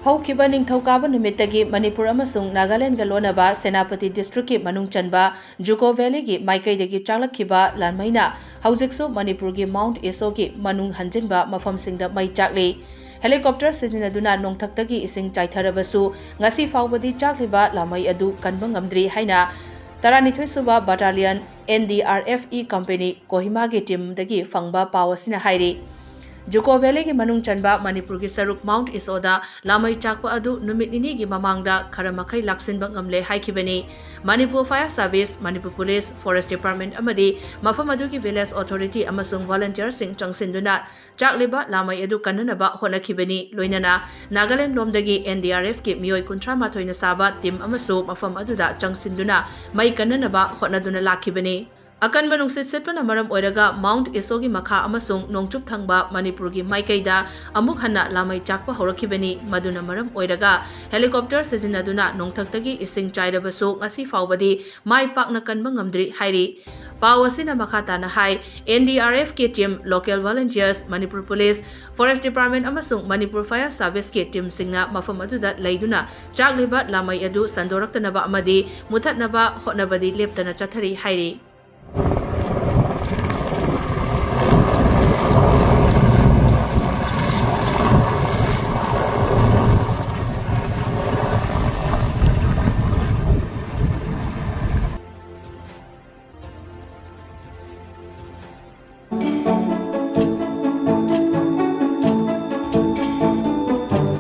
ꯍꯧꯈꯤꯕ ꯅꯤꯡꯊꯧꯀꯥꯕ ꯅꯨꯃꯤꯠꯇꯒꯤ ꯃꯅꯤꯄꯨꯔ ꯑꯃꯁꯨꯡ ꯅꯥꯒꯥꯂꯦꯟꯗꯒ ꯂꯣꯟꯅꯕ ꯁꯦꯅꯥꯄꯇꯤ ꯗꯤꯁꯇ꯭ꯔꯤꯛꯀꯤ ꯃꯅꯨꯡ ꯆꯟꯕ ꯖꯨꯀꯣ ꯚꯦꯂꯤꯒꯤ ꯃꯥꯏꯀꯩꯗꯒꯤ ꯆꯥꯛꯂꯛꯈꯤꯕ ꯂꯥꯟꯃꯩꯅ ꯍꯧꯖꯤꯛꯁꯨ ꯃꯅꯤꯄꯨꯔꯒꯤ ꯃꯥꯎꯟꯠ ꯏꯁꯣꯒꯤ ꯃꯅꯨꯡ ꯍꯟꯖꯤꯟꯕ ꯃꯐꯝꯁꯤꯡꯗ ꯃꯩ ꯆꯥꯛꯂꯤ꯫ ꯍꯦꯂꯤꯀꯣꯞꯇꯔ ꯁꯤꯖꯤꯟꯅꯗꯨꯅ ꯅꯣꯡꯊꯛꯇꯒꯤ ꯏꯁꯤꯡ ꯆꯥꯏꯊꯔꯕꯁꯨ ꯉꯁꯤ ꯐꯥꯎꯕꯗꯤ ꯆꯥꯛꯂꯤꯕ ꯂꯥꯟꯃꯩ ꯑꯗꯨ ꯀꯟꯕ ꯉꯝꯗ꯭ꯔꯤ ꯍꯥꯏꯅ 12ꯁꯨꯕ ꯕꯠꯇꯥꯂꯤꯌꯟ NDRFE ꯀꯝꯄꯦꯅꯤ ꯀꯣꯍꯤꯃꯥꯒꯤ ꯇꯤꯝꯗꯒꯤ ꯐꯪꯕ ꯄꯥꯎ ꯑꯁꯤꯅ ꯍꯥꯏꯔꯤ꯫ ꯖꯨꯀꯣ ꯚꯦꯂꯤꯒꯤ ꯃꯅꯨꯡ ꯆꯟꯕ ꯃꯅꯤꯄꯨꯔꯒꯤ ꯁꯔꯨꯛ ꯃꯥꯎꯟꯠ ꯏꯁꯣꯗ ꯂꯥꯟꯃꯩ ꯆꯥꯛꯄ ꯑꯗꯨ ꯅꯨꯃꯤꯠ ꯅꯤꯅꯤꯒꯤ ꯃꯃꯥꯡꯗ ꯈꯔ ꯃꯈꯩ ꯂꯥꯛꯁꯤꯟꯕ ꯉꯝꯂꯦ ꯍꯥꯏꯈꯤꯕꯅꯤ꯫ Manipur fire service, Manipur police, forest department ꯑꯃꯗꯤ ꯃꯐꯝ ꯑꯗꯨꯒꯤ ꯚꯤꯂꯦꯖ ꯑꯣꯊꯣꯔꯤꯇꯤ ꯑꯃꯁꯨꯡ ꯚꯣꯂꯨꯟꯇꯤꯌꯔꯁꯤꯡ ꯆꯪꯁꯤꯟꯗꯨꯅ ꯆꯥꯛꯂꯤꯕ ꯂꯥꯟꯃꯩ ꯑꯗꯨ ꯀꯟꯅꯅꯕ ꯍꯣꯠꯅꯈꯤꯕꯅꯤ꯫ ꯂꯣꯏꯅꯅ ꯅꯥꯒꯥꯂꯦꯟꯗ ꯂꯣꯝꯗꯒꯤ NDRFꯀꯤ ꯃꯤꯑꯣꯏ 32ꯅ ꯁꯥꯕ ꯇꯤꯝ ꯑꯃꯁꯨ ꯃꯐꯝ ꯑꯗꯨꯗ ꯆꯪꯁꯤꯟꯗꯨꯅ ꯃꯩ ꯀꯟꯅꯅꯕ ꯍꯣꯠꯅꯗꯨꯅ ꯂꯥꯛꯈꯤꯕꯅꯤ꯫ ꯑꯀꯟꯕ ꯅꯨꯡꯁꯤꯠ ꯁꯤꯠꯄꯅ ꯃꯔꯝ ꯑꯣꯏꯔꯒ ꯃꯥꯎꯟꯠ ꯏꯁꯣꯒꯤ ꯃꯈꯥ ꯑꯃꯁꯨꯡ ꯅꯣꯡꯆꯨꯞ ꯊꯪꯕ ꯃꯅꯤꯄꯨꯔꯒꯤ ꯃꯥꯏꯀꯩꯗ ꯑꯃꯨꯛ ꯍꯟꯅ ꯂꯥꯟꯃꯩ ꯆꯥꯛꯄ ꯍꯧꯔꯛꯈꯤꯕꯅꯤ꯫ ꯃꯗꯨꯅ ꯃꯔꯝ ꯑꯣꯏꯔꯒ ꯍꯦꯂꯤꯀꯣꯞꯇꯔ ꯁꯤꯖꯤꯟꯅꯗꯨꯅ ꯅꯣꯡꯊꯛꯇꯒꯤ ꯏꯁꯤꯡ ꯆꯥꯏꯔꯕꯁꯨ ꯉꯁꯤ ꯐꯥꯎꯕꯗꯤ ꯃꯥꯏ ꯄꯥꯛꯅ ꯀꯟꯕ ꯉꯝꯗ꯭ꯔꯤ ꯍꯥꯏꯔꯤ꯫ ꯄꯥꯎ ꯑꯁꯤꯅ ꯃꯈꯥ ꯇꯥꯅ ꯍꯥꯏ NDRFꯀꯤ team, local volunteers, Manipur police, forest department ꯑꯃꯁꯨꯡ ꯃꯅꯤꯄꯨꯔ ꯐꯥꯌꯔ ꯁꯥꯔꯚꯤꯁꯀꯤ ꯇꯤꯝꯁꯤꯡꯅ ꯃꯐꯝ ꯑꯗꯨꯗ ꯂꯩꯗꯨꯅ ꯆꯥꯛꯂꯤꯕ ꯂꯥꯟꯃꯩ ꯑꯗꯨ ꯁꯟꯗꯣꯔꯛꯇꯅꯕ ꯑꯃꯗꯤ ꯃꯨꯊꯠꯅꯕ ꯍꯣꯠꯅꯕꯗꯤ ꯂꯦꯞꯇꯅ ꯆꯠꯊꯔꯤ ꯍꯥꯏꯔꯤ꯫